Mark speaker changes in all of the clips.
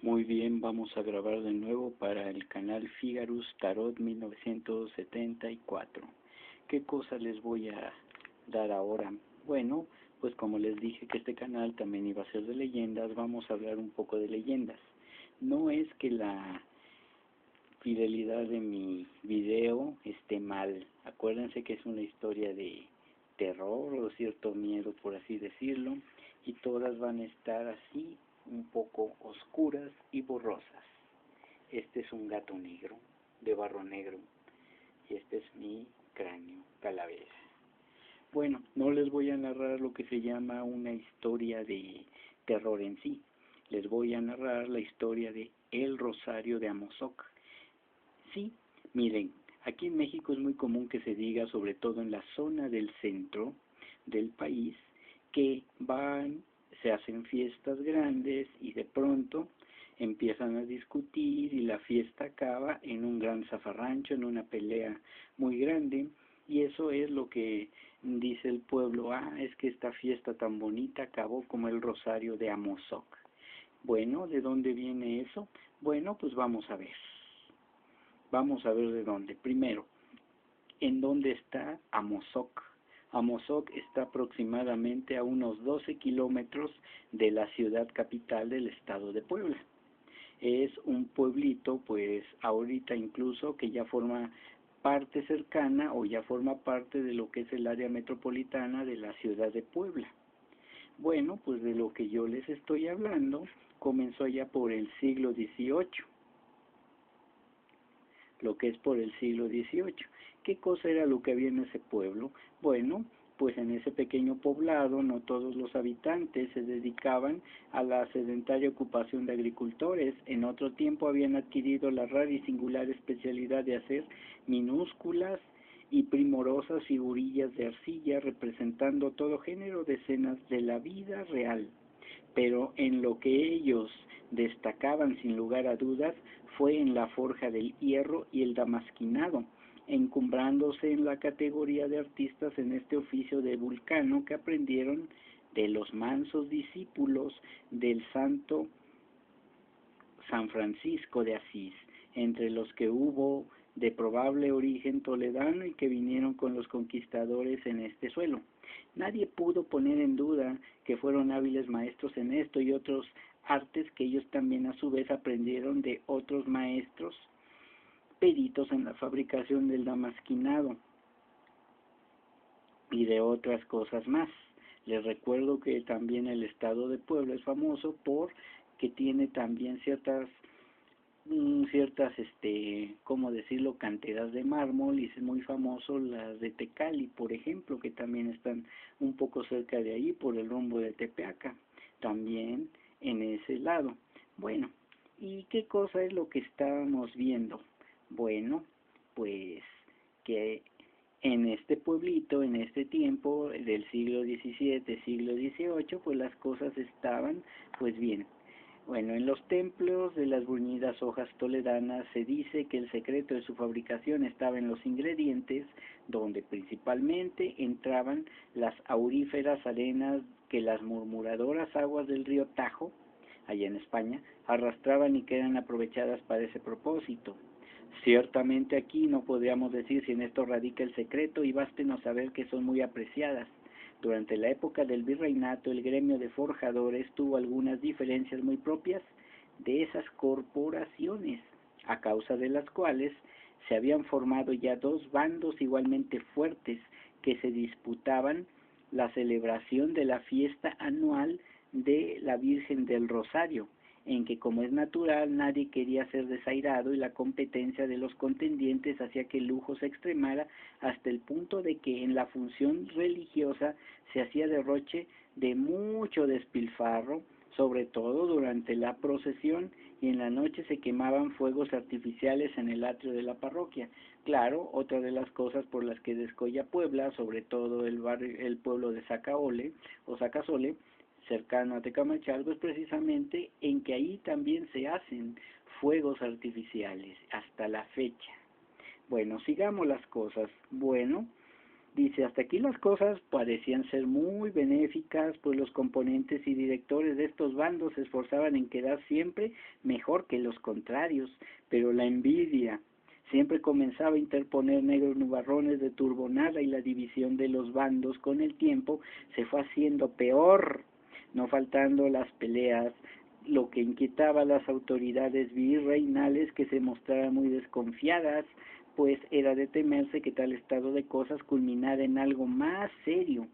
Speaker 1: Muy bien, vamos a grabar de nuevo para el canal Figarus Tarot 1974. ¿Qué cosa les voy a dar ahora? Bueno, pues como les dije que este canal también iba a ser de leyendas, vamos a hablar un poco de leyendas. No es que la fidelidad de mi video esté mal. Acuérdense que es una historia de terror o cierto miedo, por así decirlo, y todas van a estar así, un poco oscuras y borrosas. Este es un gato negro, de barro negro, y este es mi cráneo, calavera. Bueno, no les voy a narrar lo que se llama una historia de terror en sí. Les voy a narrar la historia de El Rosario de Amozoc. Sí, miren, aquí en México es muy común que se diga, sobre todo en la zona del centro del país, que se hacen fiestas grandes y de pronto empiezan a discutir y la fiesta acaba en un gran zafarrancho, en una pelea muy grande, y eso es lo que dice el pueblo: es que esta fiesta tan bonita acabó como el Rosario de Amozoc. Bueno, ¿de dónde viene eso? Bueno, pues vamos a ver. Vamos a ver de dónde. Primero, ¿en dónde está Amozoc? Amozoc está aproximadamente a unos 12 kilómetros de la ciudad capital del estado de Puebla. Es un pueblito, pues ahorita incluso, que ya forma parte cercana o ya forma parte de lo que es el área metropolitana de la ciudad de Puebla. Bueno, pues de lo que yo les estoy hablando comenzó ya por el siglo XVIII, lo que es por el siglo XVIII. ¿Qué cosa era lo que había en ese pueblo? Bueno, pues en ese pequeño poblado no todos los habitantes se dedicaban a la sedentaria ocupación de agricultores. En otro tiempo habían adquirido la rara y singular especialidad de hacer minúsculas y primorosas figurillas de arcilla representando todo género de escenas de la vida real. Pero en lo que ellos destacaban sin lugar a dudas fue en la forja del hierro y el damasquinado, encumbrándose en la categoría de artistas en este oficio de Vulcano que aprendieron de los mansos discípulos del santo San Francisco de Asís, entre los que hubo de probable origen toledano y que vinieron con los conquistadores en este suelo. Nadie pudo poner en duda que fueron hábiles maestros en esto y otros artes que ellos también a su vez aprendieron de otros maestros peritos en la fabricación del damasquinado y de otras cosas más. Les recuerdo que también el estado de Puebla es famoso por que tiene también ¿cómo decirlo?, cantidades de mármol, y es muy famoso las de Tecali, por ejemplo, que también están un poco cerca de ahí por el rumbo de Tepeaca, también en ese lado. Bueno, ¿y qué cosa es lo que estábamos viendo? Bueno, pues que en este pueblito, en este tiempo del siglo XVII, siglo XVIII, pues las cosas estaban pues bien. Bueno, en los templos de las bruñidas hojas toledanas se dice que el secreto de su fabricación estaba en los ingredientes, donde principalmente entraban las auríferas arenas que las murmuradoras aguas del río Tajo, allá en España, arrastraban y que eran aprovechadas para ese propósito. Ciertamente aquí no podríamos decir si en esto radica el secreto, y bástenos saber que son muy apreciadas. Durante la época del virreinato, el gremio de forjadores tuvo algunas diferencias muy propias de esas corporaciones, a causa de las cuales se habían formado ya dos bandos igualmente fuertes que se disputaban la celebración de la fiesta anual de la Virgen del Rosario, en que, como es natural, nadie quería ser desairado y la competencia de los contendientes hacía que el lujo se extremara hasta el punto de que en la función religiosa se hacía derroche de mucho despilfarro, sobre todo durante la procesión, y en la noche se quemaban fuegos artificiales en el atrio de la parroquia. Claro, otra de las cosas por las que descolla Puebla, sobre todo el pueblo de Zacaole o Zacazole, cercano a Tecamachalco, es precisamente en que ahí también se hacen fuegos artificiales hasta la fecha. Bueno, sigamos las cosas. Bueno, Dice, hasta aquí las cosas parecían ser muy benéficas, pues los componentes y directores de estos bandos se esforzaban en quedar siempre mejor que los contrarios, pero la envidia siempre comenzaba a interponer negros nubarrones de turbonada y la división de los bandos con el tiempo se fue haciendo peor, no faltando las peleas, lo que inquietaba a las autoridades virreinales que se mostraran muy desconfiadas, pues era de temerse que tal estado de cosas culminara en algo más serio.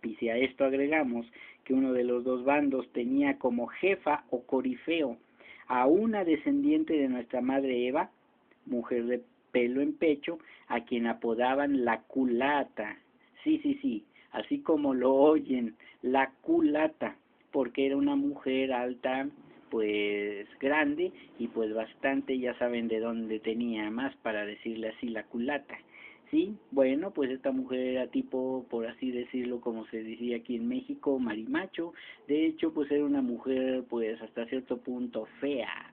Speaker 1: Y si a esto agregamos que uno de los dos bandos tenía como jefa o corifeo a una descendiente de nuestra madre Eva, mujer de pelo en pecho, a quien apodaban la culata. Sí, sí, sí, así como lo oyen, la culata, porque era una mujer alta, pues grande y pues bastante, ya saben de dónde tenía más para decirle así la culata. Sí, bueno, pues esta mujer era tipo, por así decirlo, como se decía aquí en México, marimacho. De hecho, pues era una mujer, pues hasta cierto punto fea.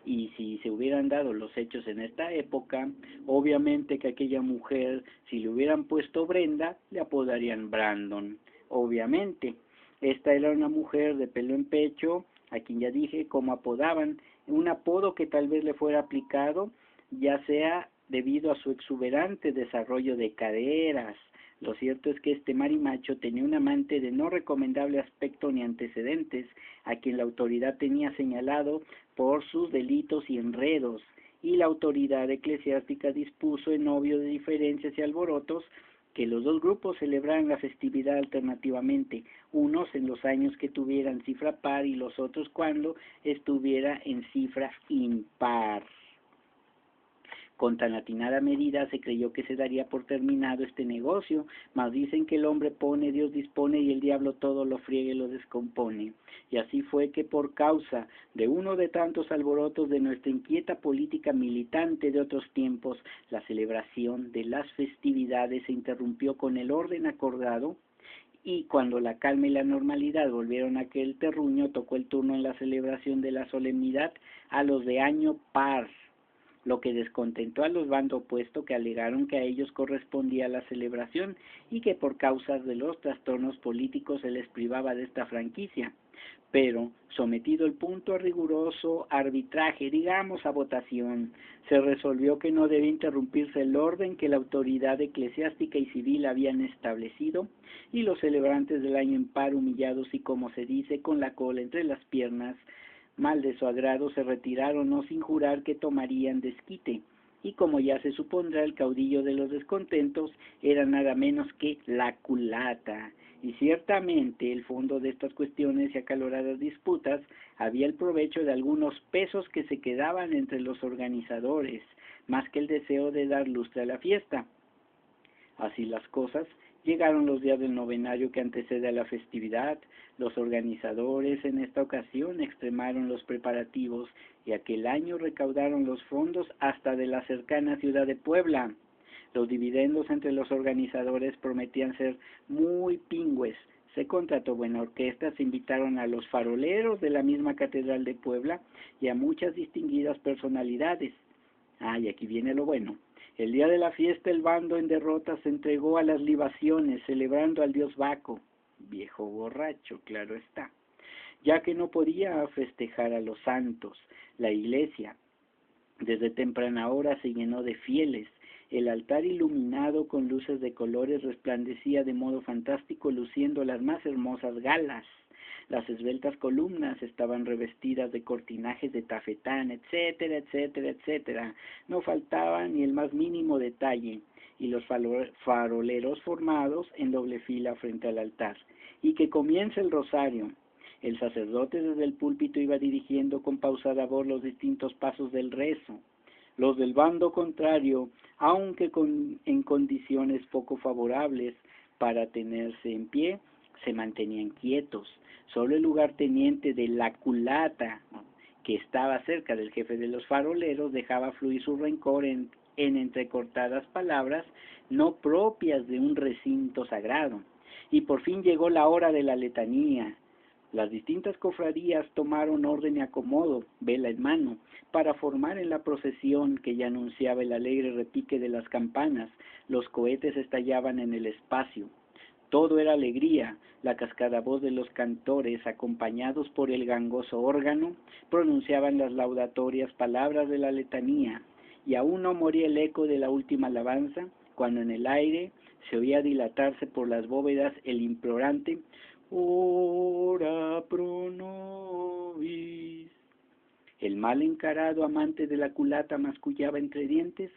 Speaker 1: Y si se hubieran dado los hechos en esta época, obviamente que aquella mujer, si le hubieran puesto Brenda, le apodarían Brandon. Obviamente. Esta era una mujer de pelo en pecho, a quien ya dije como apodaban, un apodo que tal vez le fuera aplicado, ya sea debido a su exuberante desarrollo de caderas. Lo cierto es que este marimacho tenía un amante de no recomendable aspecto ni antecedentes, a quien la autoridad tenía señalado por sus delitos y enredos, y la autoridad eclesiástica dispuso en obvio de diferencias y alborotos que los dos grupos celebraran la festividad alternativamente, unos en los años que tuvieran cifra par y los otros cuando estuviera en cifra impar. Con tan atinada medida se creyó que se daría por terminado este negocio, mas dicen que el hombre pone, Dios dispone y el diablo todo lo friega y lo descompone. Y así fue que por causa de uno de tantos alborotos de nuestra inquieta política militante de otros tiempos, la celebración de las festividades se interrumpió con el orden acordado, y cuando la calma y la normalidad volvieron a aquel terruño, tocó el turno en la celebración de la solemnidad a los de año par, lo que descontentó a los bandos opuestos, que alegaron que a ellos correspondía la celebración y que por causas de los trastornos políticos se les privaba de esta franquicia. Pero, sometido el punto a riguroso arbitraje, digamos a votación, se resolvió que no debía interrumpirse el orden que la autoridad eclesiástica y civil habían establecido, y los celebrantes del año impar, humillados y, como se dice, con la cola entre las piernas, mal de su agrado, se retiraron, no sin jurar que tomarían desquite, y como ya se supondrá, el caudillo de los descontentos era nada menos que la culata. Y ciertamente el fondo de estas cuestiones y acaloradas disputas había el provecho de algunos pesos que se quedaban entre los organizadores, más que el deseo de dar lustre a la fiesta. Así las cosas, llegaron los días del novenario que antecede a la festividad. Los organizadores en esta ocasión extremaron los preparativos y aquel año recaudaron los fondos hasta de la cercana ciudad de Puebla. Los dividendos entre los organizadores prometían ser muy pingües. Se contrató buena orquesta, se invitaron a los faroleros de la misma Catedral de Puebla y a muchas distinguidas personalidades. Y aquí viene lo bueno. El día de la fiesta el bando en derrota se entregó a las libaciones, celebrando al dios Baco, viejo borracho, claro está, ya que no podía festejar a los santos. La iglesia, desde temprana hora, se llenó de fieles. El altar iluminado con luces de colores resplandecía de modo fantástico, luciendo las más hermosas galas. Las esbeltas columnas estaban revestidas de cortinajes de tafetán, etcétera, etcétera, etcétera. No faltaba ni el más mínimo detalle, y los faroleros formados en doble fila frente al altar. Y que comience el rosario. El sacerdote desde el púlpito iba dirigiendo con pausada voz los distintos pasos del rezo. Los del bando contrario, aunque en condiciones poco favorables para tenerse en pie, se mantenían quietos. Solo el lugarteniente de la culata, que estaba cerca del jefe de los faroleros, dejaba fluir su rencor en entrecortadas palabras no propias de un recinto sagrado. Y por fin llegó la hora de la letanía. Las distintas cofradías tomaron orden y acomodo, vela en mano, para formar en la procesión que ya anunciaba el alegre repique de las campanas. Los cohetes estallaban en el espacio. Todo era alegría. La cascada voz de los cantores, acompañados por el gangoso órgano, pronunciaban las laudatorias palabras de la letanía, y aún no moría el eco de la última alabanza, cuando en el aire se oía dilatarse por las bóvedas el implorante Ora pro nobis. El mal encarado amante de la culata mascullaba entre dientes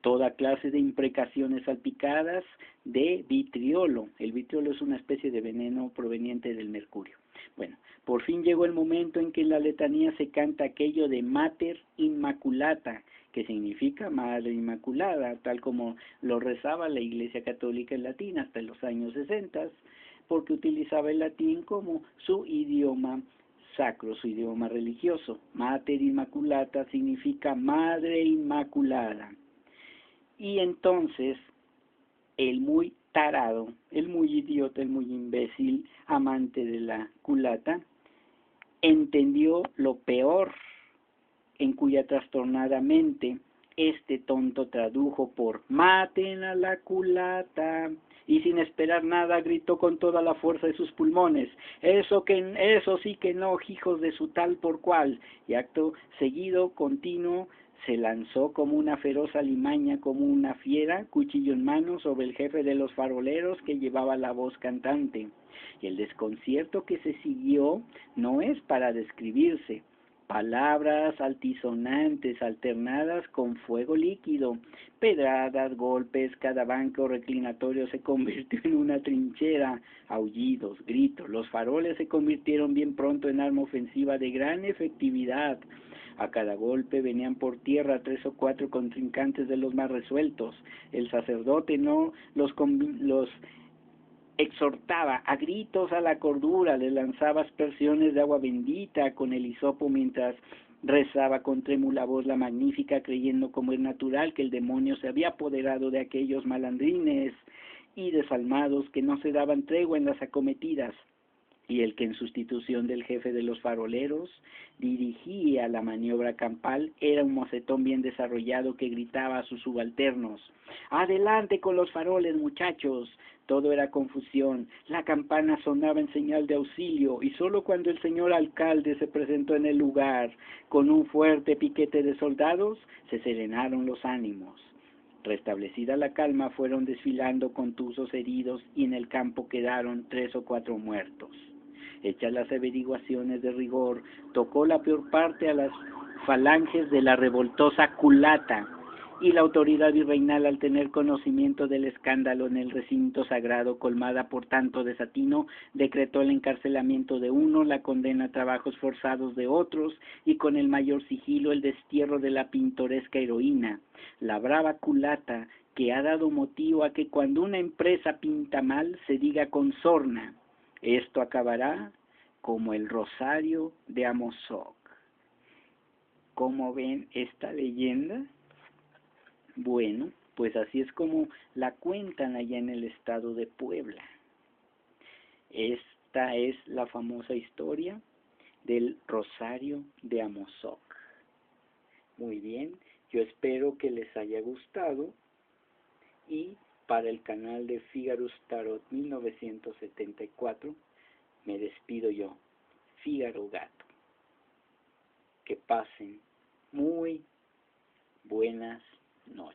Speaker 1: toda clase de imprecaciones salpicadas de vitriolo. El vitriolo es una especie de veneno proveniente del mercurio. Bueno, por fin llegó el momento en que en la letanía se canta aquello de Mater Immaculata, que significa Madre Inmaculada, tal como lo rezaba la Iglesia Católica en latín hasta los años 60, porque utilizaba el latín como su idioma sacro, su idioma religioso. Mater Immaculata significa Madre Inmaculada. Y entonces, el muy tarado, el muy idiota, el muy imbécil, amante de la culata, entendió lo peor, en cuya trastornada mente este tonto tradujo por maten a la culata, y sin esperar nada gritó con toda la fuerza de sus pulmones, eso sí que no, hijos de su tal por cual, y acto seguido, continuo, se lanzó como una feroz alimaña, como una fiera, cuchillo en mano, sobre el jefe de los faroleros que llevaba la voz cantante. Y el desconcierto que se siguió no es para describirse. Palabras altisonantes alternadas con fuego líquido, pedradas, golpes, cada banco reclinatorio se convirtió en una trinchera, aullidos, gritos. Los faroles se convirtieron bien pronto en arma ofensiva de gran efectividad. A cada golpe venían por tierra 3 o 4 contrincantes de los más resueltos. El sacerdote no los exhortaba a gritos a la cordura, le lanzaba aspersiones de agua bendita con el hisopo mientras rezaba con trémula voz la magnífica, creyendo como es natural que el demonio se había apoderado de aquellos malandrines y desalmados que no se daban tregua en las acometidas, y el que en sustitución del jefe de los faroleros dirigía la maniobra campal era un mocetón bien desarrollado que gritaba a sus subalternos: ¡adelante con los faroles, muchachos! Todo era confusión, la campana sonaba en señal de auxilio, y solo cuando el señor alcalde se presentó en el lugar con un fuerte piquete de soldados, se serenaron los ánimos. Restablecida la calma, fueron desfilando contusos heridos, y en el campo quedaron 3 o 4 muertos. Hechas las averiguaciones de rigor, tocó la peor parte a las falanges de la revoltosa culata, y la autoridad virreinal, al tener conocimiento del escándalo en el recinto sagrado, colmada por tanto desatino, decretó el encarcelamiento de uno, la condena a trabajos forzados de otros, y con el mayor sigilo el destierro de la pintoresca heroína, la brava culata, que ha dado motivo a que cuando una empresa pinta mal se diga con sorna: esto acabará como el rosario de Amozoc. ¿Cómo ven esta leyenda? Bueno, pues así es como la cuentan allá en el estado de Puebla. Esta es la famosa historia del rosario de Amozoc. Muy bien, yo espero que les haya gustado, y para el canal de Figarus Tarot 1974 me despido yo, Fígaro Gato. Que pasen muy buenas noches.